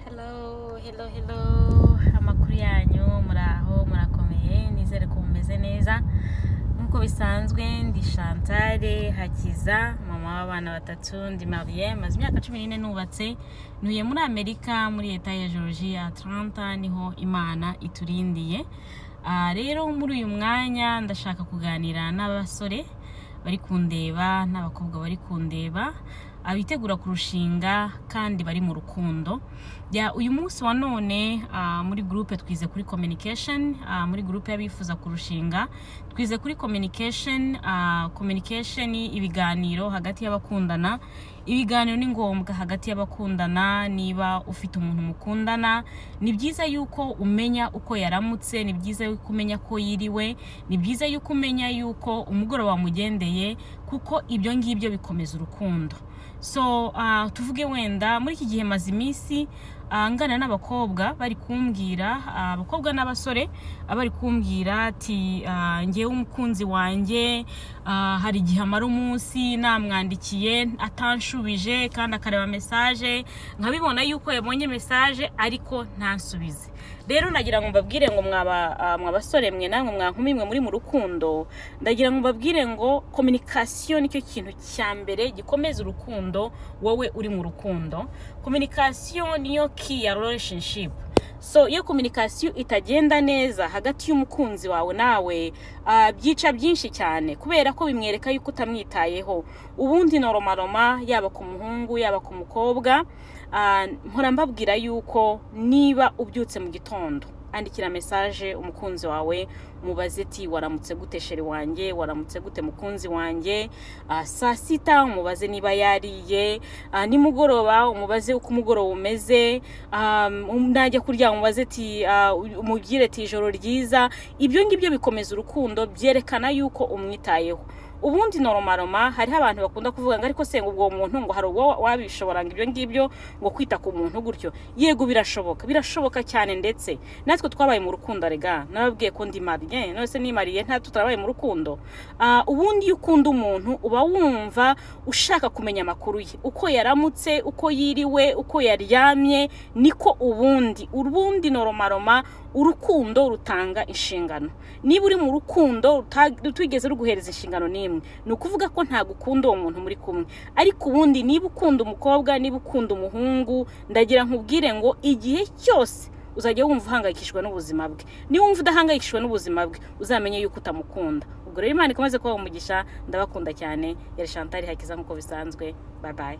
Hello. Amakuru yanyu muraho murakomeye nizere ko mumeze neza nkuko bisanzwe ndi Chantal Hakiza mama w'abana batatu ndi Marie maze imyaka 14 nubatse nuye muri Amerika muri leta ya Georgia Atlanta niho Imana iturindiye. Rero muri uyu mwanya ndashaka kuganira n'abasore bari kundeba n'abakobwa bari kundeba abitegura kurushinga kandi bari mu rukundo. Uyu munsi wa none muri groupe twize kuri communication, muri groupe y'abifuza kurushinga twize kuri communication. Communication ibiganiro hagati y'abakundana. Ibiganiro ni ngombwa hagati y'abakundana. Niba ufite umuntu mukundana ni byiza yuko umenya uko yaramutse, ni byiza yuko umenya ko yiriwe, ni byiza yuko umenya yuko umugoroba wamugendeye, kuko ibyo ngibyo bikomeza urukundo. So tuvuge wenda muri iki gihe maze iminsi ngana n'abakobwa bari kumbwira, abakobwa n'abasore bari kumbwira ati ngewe umukunzi wanjye hari igihe amara umunsi namwandikiye atanshubije kandi akareba message nkabibona yuko yabonye message ariko ntansubize. Rero nagira ngo mbabwire ngo mwabasore mwe namwe mwankumimwe muri mu rukundo, ndagira ngo mbabwire ngo communication nicyo kintu cya mbere gikomeza urukundo. Wowe uri mu rukundo, communication niyo key ya relationship. So iyo communication itagenda neza hagati y'umukunzi wawe nawe byica byinshi cyane, kubera ko bimwereka yuko utamwitayeho. Ubundi normaloma yaba ku muhungu yaba ku mukobwa, mpora mbabwira yuko niba ubyutse mu gitondo andikira message umukunzi wawe, mubaze ati waramutse gute sheri wanjye, waramutse gute mukunzi wanjye. Saa sita umubaze niba yariye, nimugoroba umubaze uko umugoroba umeze, najya kurya umubaze ati umubwire ati ijoro ryiza. Ibyo ngibyo bikomeza urukundo, byerekana yuko umwitayeho. Ubundi normaloma hariho abantu bakunda kuvuga ngo ariko se ubwo muntu ngo hari uwo wabishobora ngo ibyo ngibyo ngo kwita ku muntu gutyo. Yego birashoboka cyane, ndetse natwe twabaye mu rukundo. Rega nababwiye ko ndi mariye, none se ni mariye nta tutarabaye mu rukundo. Ubundi ukunda umuntu uba wumva ushaka kumenya amakuru ye, uko yaramutse, uko yiriwe, uko yaryamye. Niko ubundi normaloma urukundo rutanga inshingano. Niba uri mu rukundo rutwigeze ruguhereza inshingano nimwe, ni ukuvuga ko nta gukunda uwo muntu muri kumwe. Ariko ubundi niba ukunda umukobwa, niba ukunda umuhungu, ndagira nkubwire ngo igihe cyose uzajya wumva uhangayikishwa n'ubuzima bwe. Niba wumva udahangayikishwa n'ubuzima bwe, uzamenye yuko utamukunda. Ubwo rero Imana ikomeze kuba umugisha. Ndabakunda cyane. Yari Chantal Hakiza nkuko bisanzwe. Bye bye.